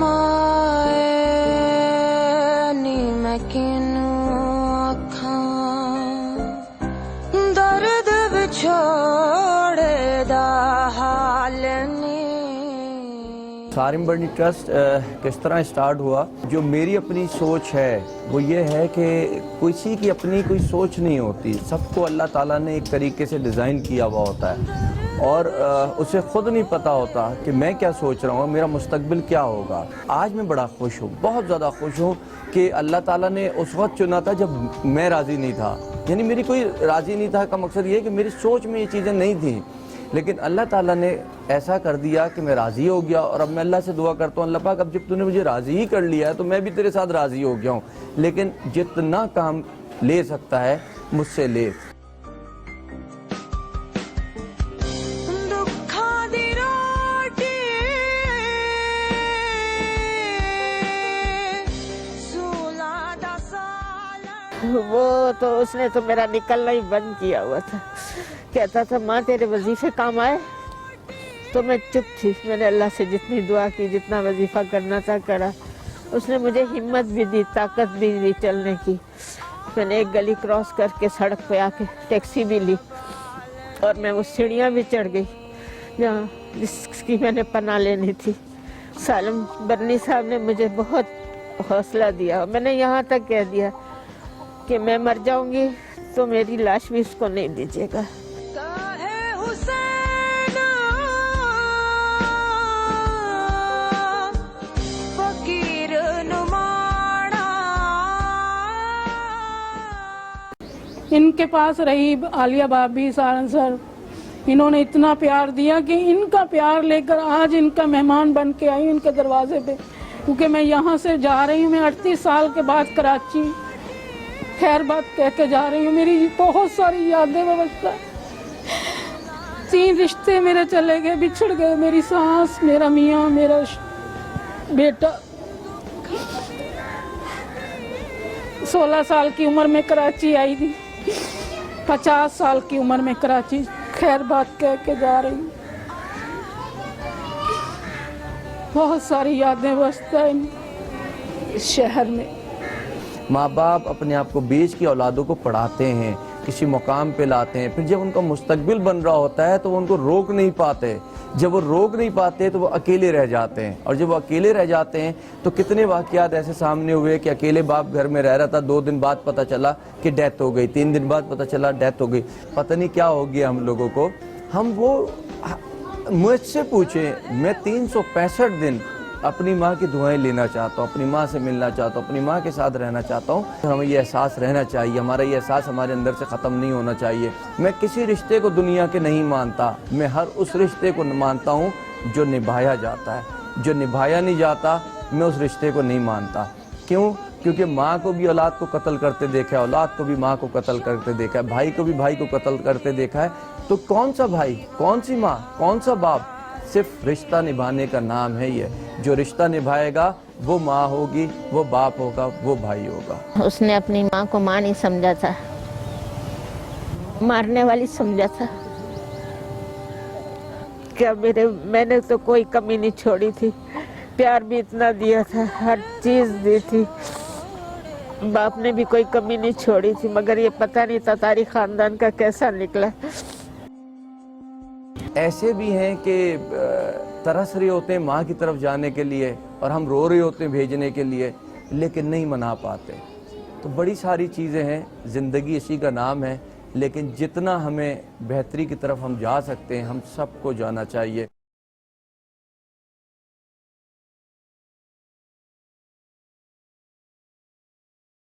शर्माए नी मैं किनू आखां दर्द विछोड़े दा हाल नी। सारिम बर्नी ट्रस्ट किस तरह स्टार्ट हुआ, जो मेरी अपनी सोच है वो ये है कि किसी की अपनी कोई सोच नहीं होती, सबको अल्लाह ताला ने एक तरीके से डिज़ाइन किया हुआ होता है और उसे ख़ुद नहीं पता होता कि मैं क्या सोच रहा हूँ, मेरा मुस्तकबिल क्या होगा। आज मैं बड़ा खुश हूँ, बहुत ज़्यादा खुश हूँ कि अल्लाह ताला ने उस वक्त चुना था जब मैं राज़ी नहीं था, यानी मेरी कोई राज़ी नहीं था का मकसद ये है कि मेरी सोच में ये चीज़ें नहीं थी, लेकिन अल्लाह ताला ने ऐसा कर दिया कि मैं राज़ी हो गया। और अब मैं अल्लाह से दुआ करता हूँ, अल्लाह पाक अब जब तूने मुझे राज़ी ही कर लिया है तो मैं भी तेरे साथ राज़ी हो गया हूँ, लेकिन जितना काम ले सकता है मुझसे ले। वो तो उसने तो मेरा निकलना ही बंद किया हुआ था, कहता था माँ तेरे वजीफे काम आए, तो मैं चुप थी। मैंने अल्लाह से जितनी दुआ की, जितना वजीफा करना था करा। उसने मुझे हिम्मत भी दी, ताकत भी दी चलने की। मैंने एक गली क्रॉस करके सड़क पे आके टैक्सी भी ली और मैं वो सीढ़ियाँ भी चढ़ गई जहाँ जिसकी मैंने पनाह लेनी थी। सालिम बर्नी साहब ने मुझे बहुत हौसला दिया। मैंने यहाँ तक कह दिया कि मैं मर जाऊंगी तो मेरी लाश भी उसको नहीं दीजिएगा। इनके पास रही आलिया भाभी, सारन सर, इन्होंने इतना प्यार दिया कि इनका प्यार लेकर आज इनका मेहमान बन के आई इनके दरवाजे पे। क्योंकि मैं यहाँ से जा रही हूँ, मैं 38 साल के बाद कराची खैर बात कह के जा रही हूँ। मेरी बहुत सारी यादें व्यवस्था, 3 रिश्ते मेरे चले गए, बिछड़ गए, मेरी सास, मेरा मियाँ, मेरा बेटा। 16 साल की उम्र में कराची आई थी, 50 साल की उम्र में कराची खैर बात कह के जा रही हूँ। बहुत सारी यादें बसता इस शहर में। माँ बाप अपने आप को बेच के औलादों को पढ़ाते हैं, किसी मुकाम पे लाते हैं, फिर जब उनका मुस्तकबिल बन रहा होता है तो वो उनको रोक नहीं पाते। जब वो रोक नहीं पाते तो वो अकेले रह जाते हैं, और जब वो अकेले रह जाते हैं तो कितने वाक़यात ऐसे सामने हुए कि अकेले बाप घर में रह रहा था, 2 दिन बाद पता चला कि डेथ हो गई, 3 दिन बाद पता चला डेथ हो गई। पता नहीं क्या हो गया हम लोगों को। हम वो मुझसे पूछें, मैं 365 दिन अपनी माँ की दुआएं लेना चाहता हूँ, अपनी माँ से मिलना चाहता हूँ, अपनी माँ के साथ रहना चाहता हूँ। हमें ये एहसास रहना चाहिए, हमारा ये एहसास हमारे अंदर से ख़त्म नहीं होना चाहिए। मैं किसी रिश्ते को दुनिया के नहीं मानता, मैं हर उस रिश्ते को मानता हूँ जो निभाया जाता है। जो निभाया नहीं जाता मैं उस रिश्ते को नहीं मानता। क्यों? क्योंकि माँ को भी औलाद को कत्ल करते देखा है, औलाद को भी माँ को कत्ल करते देखा है, भाई को भी भाई को कत्ल करते देखा है। तो कौन सा भाई, कौन सी माँ, कौन सा बाप? सिर्फ रिश्ता निभाने का नाम है ये। जो रिश्ता निभाएगा वो माँ होगी, वो बाप होगा, वो भाई होगा। उसने अपनी माँ को माँ नहीं समझा था, मारने वाली समझा था। क्या मैंने तो कोई कमी नहीं छोड़ी थी, प्यार भी इतना दिया था, हर चीज दी थी, बाप ने भी कोई कमी नहीं छोड़ी थी। मगर ये पता नहीं था तारी खानदान का कैसा निकला। ऐसे भी हैं कि तरस रहे होते हैं माँ की तरफ जाने के लिए और हम रो रहे होते हैं भेजने के लिए, लेकिन नहीं मना पाते। तो बड़ी सारी चीज़ें हैं, ज़िंदगी इसी का नाम है, लेकिन जितना हमें बेहतरी की तरफ हम जा सकते हैं हम सबको जाना चाहिए।